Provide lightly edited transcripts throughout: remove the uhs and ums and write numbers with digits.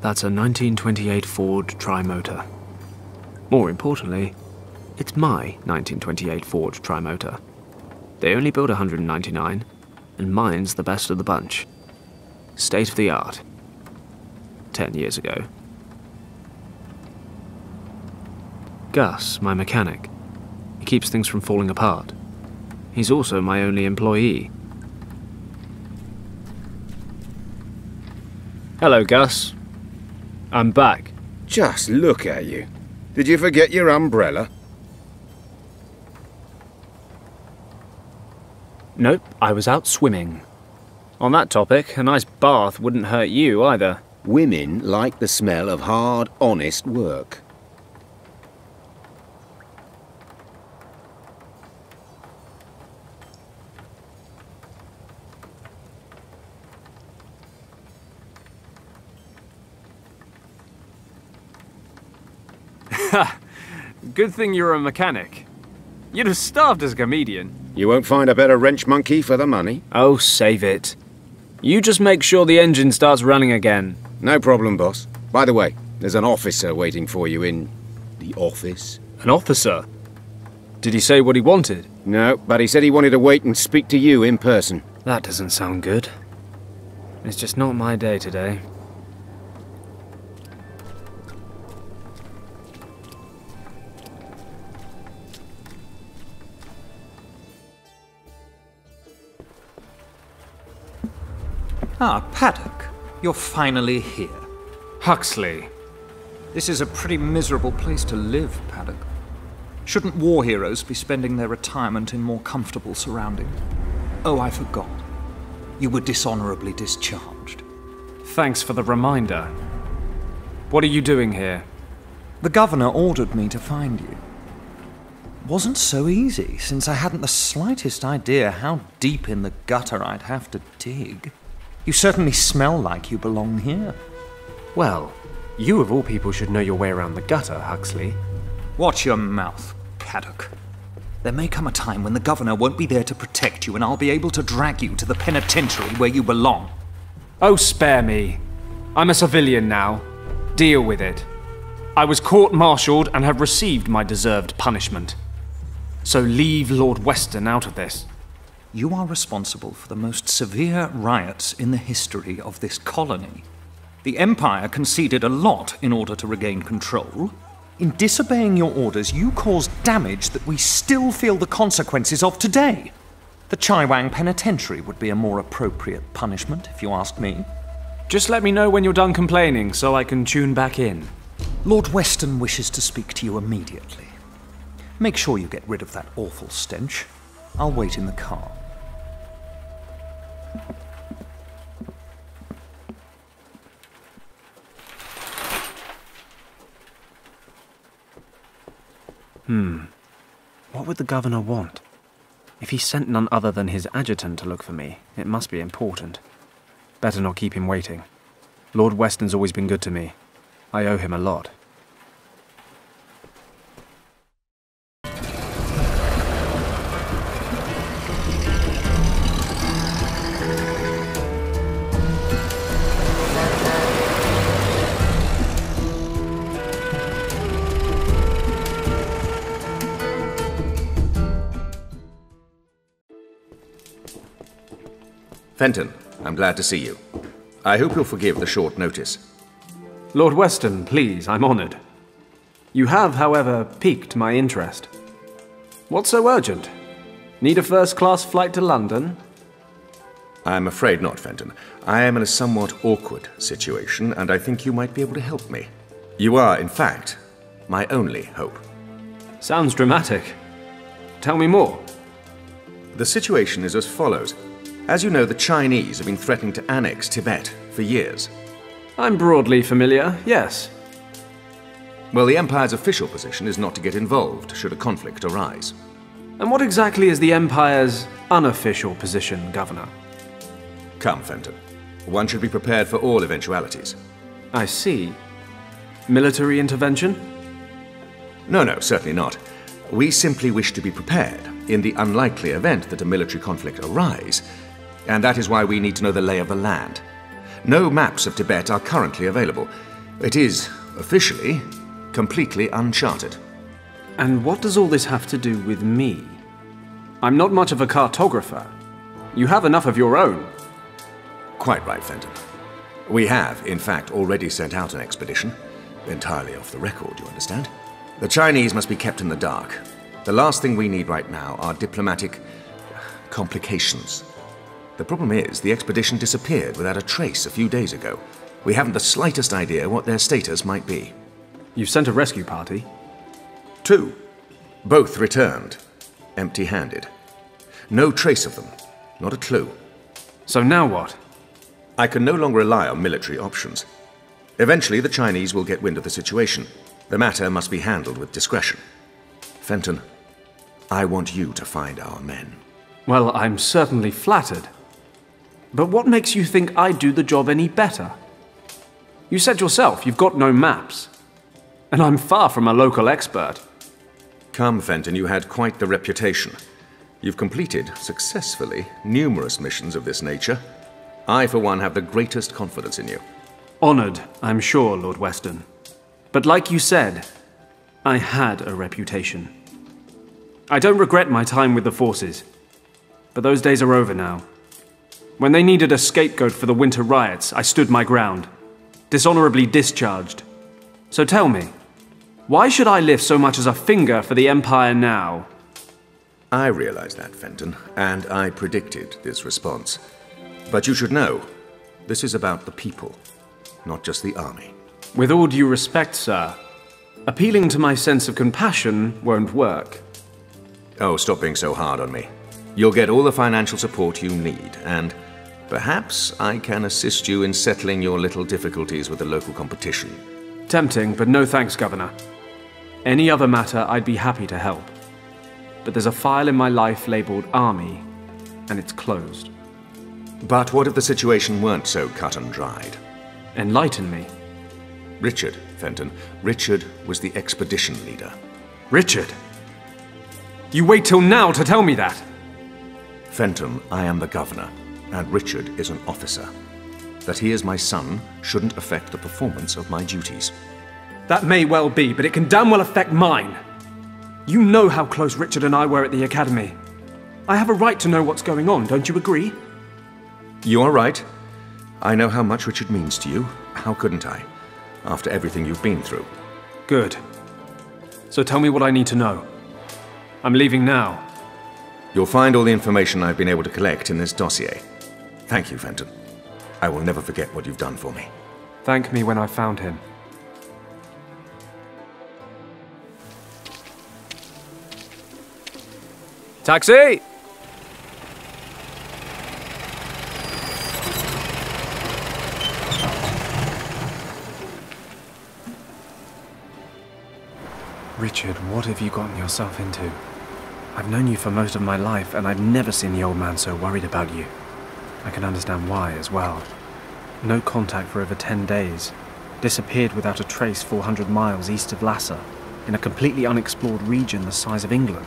That's a 1928 Ford Tri-Motor. More importantly, it's my 1928 Ford Tri-Motor. They only build 199, and mine's the best of the bunch. State of the art. 10 years ago. Gus, my mechanic. He keeps things from falling apart. He's also my only employee. Hello, Gus. I'm back. Just look at you. Did you forget your umbrella? Nope, I was out swimming. On that topic, a nice bath wouldn't hurt you either. Women like the smell of hard, honest work. Good thing you're a mechanic. You'd have starved as a comedian. You won't find a better wrench monkey for the money. Oh, save it. You just make sure the engine starts running again. No problem, boss. By the way, there's an officer waiting for you in the office. An officer? Did he say what he wanted? No, but he said he wanted to wait and speak to you in person. That doesn't sound good. It's just not my day today. Ah, Paddock. You're finally here. Huxley. This is a pretty miserable place to live, Paddock. Shouldn't war heroes be spending their retirement in more comfortable surroundings? Oh, I forgot. You were dishonorably discharged. Thanks for the reminder. What are you doing here? The governor ordered me to find you. Wasn't so easy, since I hadn't the slightest idea how deep in the gutter I'd have to dig. You certainly smell like you belong here. Well, you of all people should know your way around the gutter, Huxley. Watch your mouth, Paddock. There may come a time when the governor won't be there to protect you, and I'll be able to drag you to the penitentiary where you belong. Oh, spare me. I'm a civilian now. Deal with it. I was court-martialed and have received my deserved punishment. So leave Lord Weston out of this. You are responsible for the most severe riots in the history of this colony. The Empire conceded a lot in order to regain control. In disobeying your orders, you caused damage that we still feel the consequences of today. The Chaiwang Penitentiary would be a more appropriate punishment, if you ask me. Just let me know when you're done complaining so I can tune back in. Lord Weston wishes to speak to you immediately. Make sure you get rid of that awful stench. I'll wait in the car. What would the governor want? If he sent none other than his adjutant to look for me, it must be important. Better not keep him waiting. Lord Weston's always been good to me. I owe him a lot. Fenton, I'm glad to see you. I hope you'll forgive the short notice. Lord Weston, please, I'm honoured. You have, however, piqued my interest. What's so urgent? Need a first-class flight to London? I'm afraid not, Fenton. I am in a somewhat awkward situation, and I think you might be able to help me. You are, in fact, my only hope. Sounds dramatic. Tell me more. The situation is as follows. As you know, the Chinese have been threatening to annex Tibet for years. I'm broadly familiar, yes. Well, the Empire's official position is not to get involved should a conflict arise. And what exactly is the Empire's unofficial position, Governor? Come, Fenton. One should be prepared for all eventualities. I see. Military intervention? No, certainly not. We simply wish to be prepared in the unlikely event that a military conflict arise, and that is why we need to know the lay of the land. No maps of Tibet are currently available. It is, officially, completely uncharted. And what does all this have to do with me? I'm not much of a cartographer. You have enough of your own. Quite right, Fenton. We have, in fact, already sent out an expedition. Entirely off the record, you understand? The Chinese must be kept in the dark. The last thing we need right now are diplomatic complications. The problem is, the expedition disappeared without a trace a few days ago. We haven't the slightest idea what their status might be. You've sent a rescue party? 2. Both returned, empty-handed. No trace of them, not a clue. So now what? I can no longer rely on military options. Eventually, the Chinese will get wind of the situation. The matter must be handled with discretion. Fenton, I want you to find our men. Well, I'm certainly flattered. But what makes you think I'd do the job any better? You said yourself you've got no maps. And I'm far from a local expert. Come, Fenton, you had quite the reputation. You've completed, successfully, numerous missions of this nature. I, for one, have the greatest confidence in you. Honored, I'm sure, Lord Weston. But like you said, I had a reputation. I don't regret my time with the forces, but those days are over now. When they needed a scapegoat for the winter riots, I stood my ground, dishonorably discharged. So tell me, why should I lift so much as a finger for the Empire now? I realize that, Fenton, and I predicted this response. But you should know, this is about the people, not just the army. With all due respect, sir, appealing to my sense of compassion won't work. Oh, stop being so hard on me. You'll get all the financial support you need, and perhaps I can assist you in settling your little difficulties with the local competition. Tempting, but no thanks, Governor. Any other matter, I'd be happy to help. But there's a file in my life labeled Army, and it's closed. But what if the situation weren't so cut and dried? Enlighten me. Richard, Fenton. Richard was the expedition leader. Richard? You wait till now to tell me that? Fenton, I am the governor, and Richard is an officer. That he is my son shouldn't affect the performance of my duties. That may well be, but it can damn well affect mine. You know how close Richard and I were at the academy. I have a right to know what's going on, don't you agree? You are right. I know how much Richard means to you. How couldn't I? After everything you've been through. Good. So tell me what I need to know. I'm leaving now. You'll find all the information I've been able to collect in this dossier. Thank you, Fenton. I will never forget what you've done for me. Thank me when I found him. Taxi! Richard, what have you gotten yourself into? I've known you for most of my life, and I've never seen the old man so worried about you. I can understand why as well. No contact for over 10 days. Disappeared without a trace 400 miles east of Lhasa, in a completely unexplored region the size of England.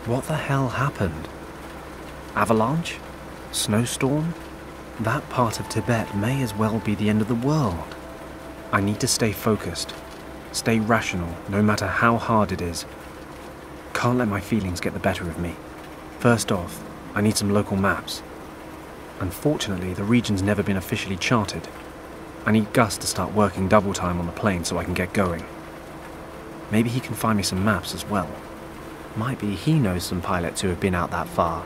What the hell happened? Avalanche? Snowstorm? That part of Tibet may as well be the end of the world. I need to stay focused. Stay rational, no matter how hard it is. Can't let my feelings get the better of me. First off, I need some local maps. Unfortunately, the region's never been officially charted. I need Gus to start working double time on the plane so I can get going. Maybe he can find me some maps as well. Might be he knows some pilots who have been out that far.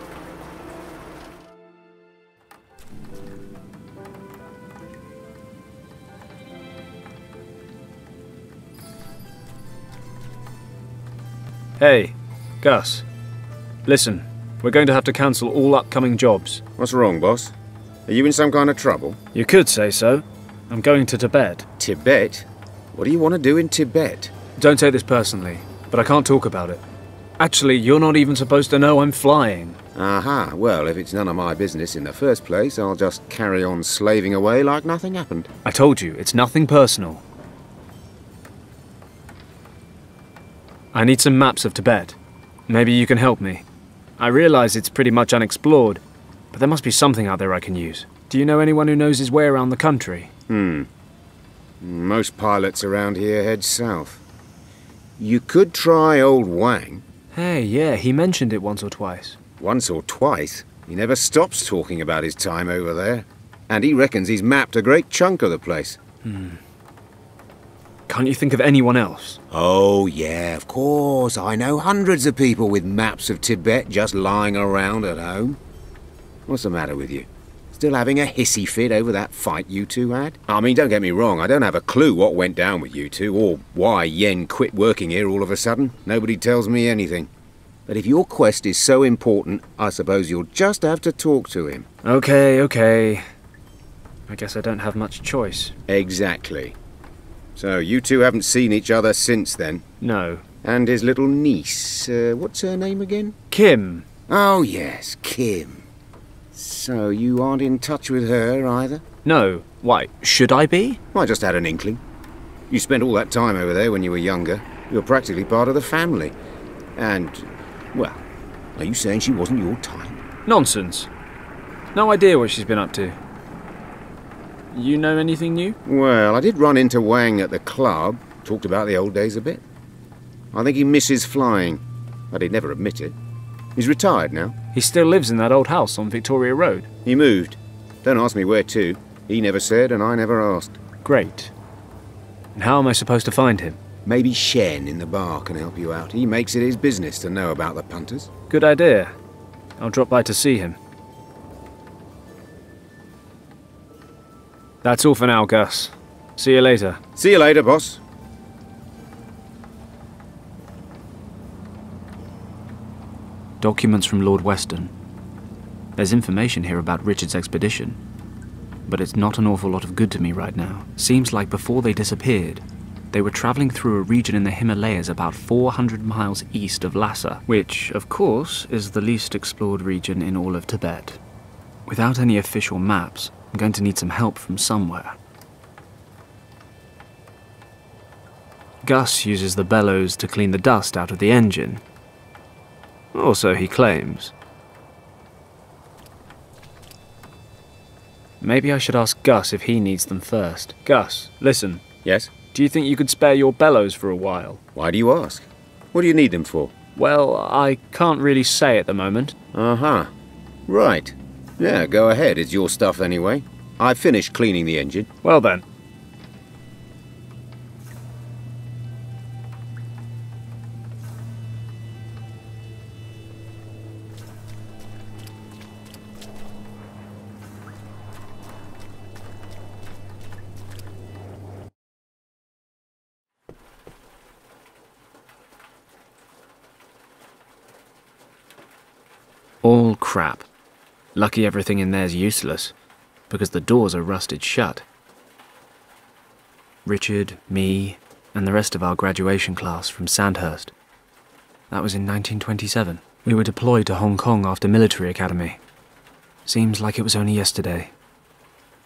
Hey, Gus. Listen, we're going to have to cancel all upcoming jobs. What's wrong, boss? Are you in some kind of trouble? You could say so. I'm going to Tibet. Tibet? What do you want to do in Tibet? Don't take this personally, but I can't talk about it. Actually, you're not even supposed to know I'm flying. Aha, well, if it's none of my business in the first place, I'll just carry on slaving away like nothing happened. I told you, it's nothing personal. I need some maps of Tibet. Maybe you can help me. I realize it's pretty much unexplored, but there must be something out there I can use. Do you know anyone who knows his way around the country? Most pilots around here head south. You could try old Wang. Hey, yeah, he mentioned it once or twice. Once or twice. He never stops talking about his time over there. And he reckons he's mapped a great chunk of the place. Can't you think of anyone else? Oh, yeah, of course. I know hundreds of people with maps of Tibet just lying around at home. What's the matter with you? Still having a hissy fit over that fight you two had? I mean, don't get me wrong, I don't have a clue what went down with you two, or why Yen quit working here all of a sudden. Nobody tells me anything. But if your quest is so important, I suppose you'll just have to talk to him. Okay. I guess I don't have much choice. Exactly. So, you two haven't seen each other since then? No. And his little niece, what's her name again? Kim. Oh, yes, Kim. So, you aren't in touch with her either? No. Why, should I be? I just had an inkling. You spent all that time over there when you were younger. You're practically part of the family. And, well, are you saying she wasn't your type? Nonsense. No idea what she's been up to. You know anything new? Well, I did run into Wang at the club. Talked about the old days a bit. I think he misses flying, but he'd never admit it. He's retired now. He still lives in that old house on Victoria Road. He moved. Don't ask me where to. He never said, and I never asked. Great. And how am I supposed to find him? Maybe Shen in the bar can help you out. He makes it his business to know about the punters. Good idea. I'll drop by to see him. That's all for now, Gus. See you later. See you later, boss. Documents from Lord Weston. There's information here about Richard's expedition, but it's not an awful lot of good to me right now. Seems like before they disappeared, they were traveling through a region in the Himalayas about 400 miles east of Lhasa, which, of course, is the least explored region in all of Tibet. Without any official maps, I'm going to need some help from somewhere. Gus uses the bellows to clean the dust out of the engine. Or so he claims. Maybe I should ask Gus if he needs them first. Gus, listen. Yes? Do you think you could spare your bellows for a while? Why do you ask? What do you need them for? Well, I can't really say at the moment. Uh-huh. Right. Yeah, go ahead. It's your stuff anyway. I finished cleaning the engine. Well then. All crap. Lucky everything in there's useless, because the doors are rusted shut. Richard, me, and the rest of our graduation class from Sandhurst. That was in 1927. We were deployed to Hong Kong after military academy. Seems like it was only yesterday.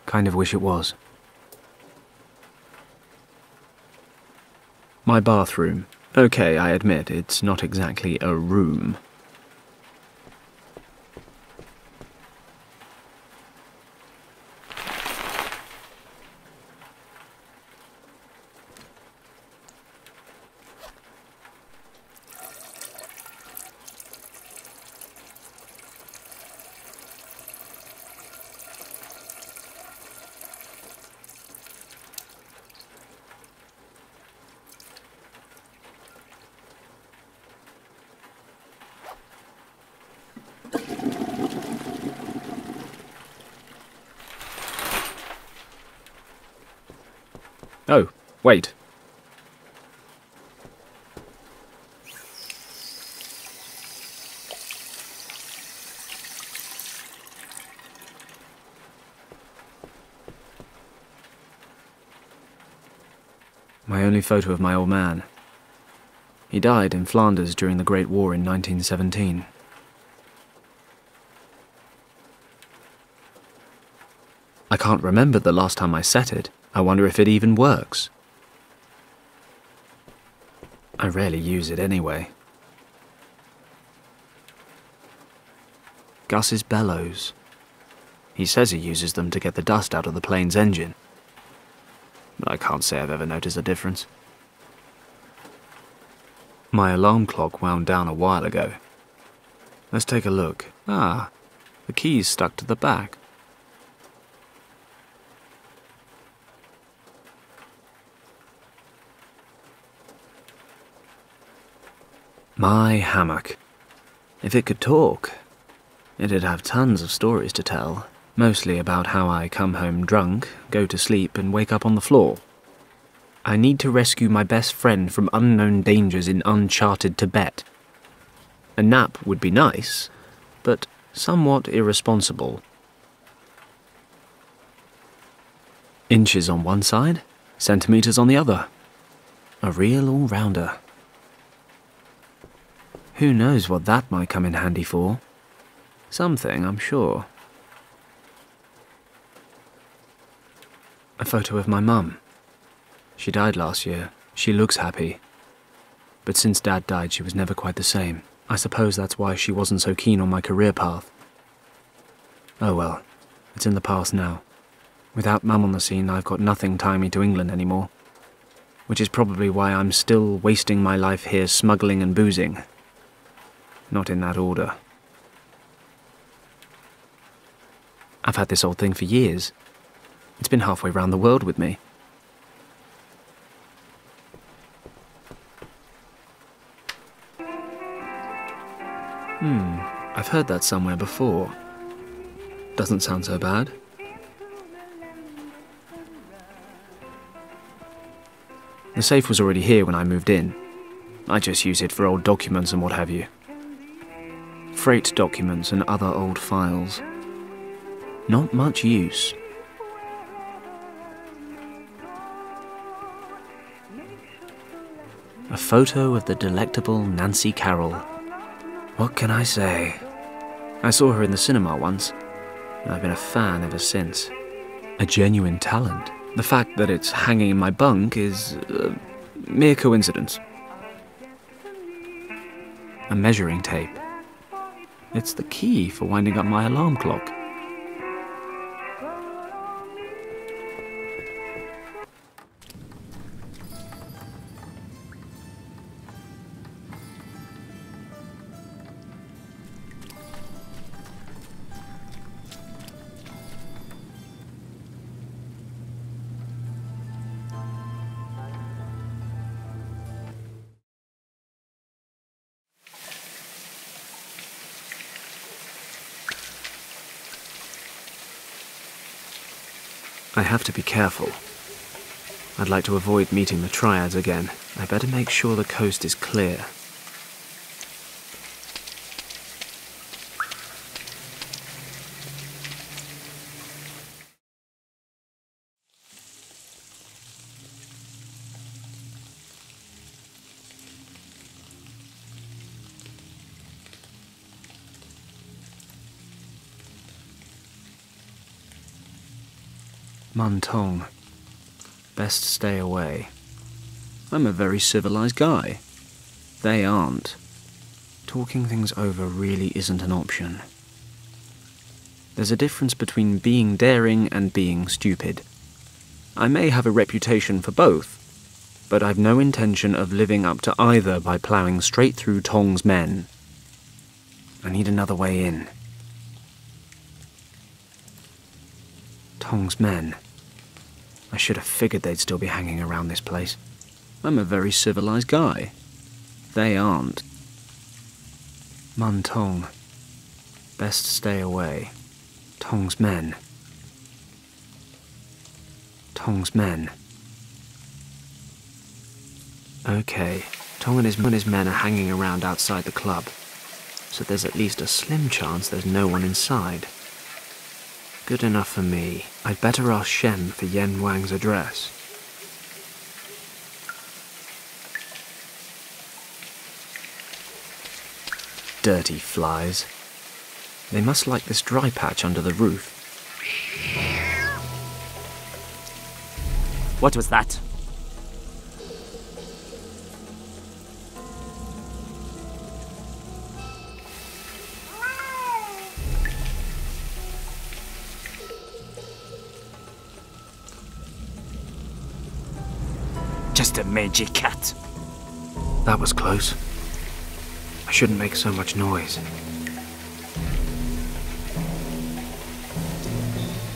Kind of wish it was. My bathroom. Okay, I admit, it's not exactly a room. Oh, wait. My only photo of my old man. He died in Flanders during the Great War in 1917. I can't remember the last time I set it. I wonder if it even works. I rarely use it anyway. Gus's bellows. He says he uses them to get the dust out of the plane's engine. but I can't say I've ever noticed a difference. My alarm clock wound down a while ago. Let's take a look. Ah, the key's stuck to the back. My hammock. If it could talk, it'd have tons of stories to tell, mostly about how I come home drunk, go to sleep, and wake up on the floor. I need to rescue my best friend from unknown dangers in uncharted Tibet. A nap would be nice, but somewhat irresponsible. Inches on one side, centimeters on the other. A real all-rounder. Who knows what that might come in handy for? Something, I'm sure. A photo of my mum. She died last year. She looks happy. But since Dad died, she was never quite the same. I suppose that's why she wasn't so keen on my career path. Oh well, it's in the past now. Without Mum on the scene, I've got nothing tying me to England anymore. Which is probably why I'm still wasting my life here smuggling and boozing. Not in that order. I've had this old thing for years. It's been halfway round the world with me. I've heard that somewhere before. Doesn't sound so bad. The safe was already here when I moved in. I just use it for old documents and what have you. Freight documents and other old files. Not much use. A photo of the delectable Nancy Carroll. What can I say? I saw her in the cinema once, and I've been a fan ever since. A genuine talent. The fact that it's hanging in my bunk is a mere coincidence. A measuring tape. It's the key for winding up my alarm clock. I have to be careful. I'd like to avoid meeting the triads again. I better make sure the coast is clear. Muntong. Best stay away. I'm a very civilized guy. They aren't. Talking things over really isn't an option. There's a difference between being daring and being stupid. I may have a reputation for both, but I've no intention of living up to either by ploughing straight through Tong's men. I need another way in. Tong's men. I should have figured they'd still be hanging around this place. I'm a very civilized guy. They aren't. Muntong. Best stay away. Tong's men. Tong's men. Okay, Tong and his men are hanging around outside the club, so there's at least a slim chance there's no one inside. Good enough for me. I'd better ask Shen for Yen Wang's address. Dirty flies. They must like this dry patch under the roof. What was that? just a mangy cat. That was close. I shouldn't make so much noise.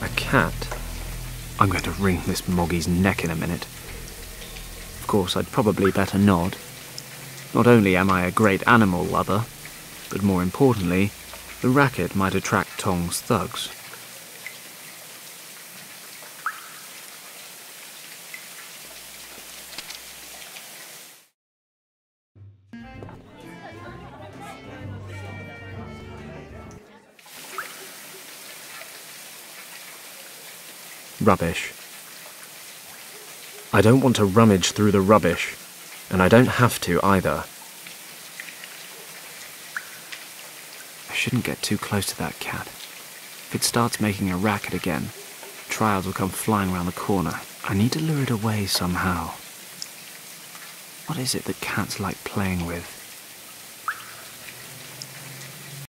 A cat? I'm going to wring this Moggy's neck in a minute. Of course, I'd probably better nod. Not only am I a great animal lover, but more importantly, the racket might attract Tong's thugs. Rubbish. I don't want to rummage through the rubbish, and I don't have to either. I shouldn't get too close to that cat. If it starts making a racket again, trials will come flying around the corner. I need to lure it away somehow. What is it that cats like playing with?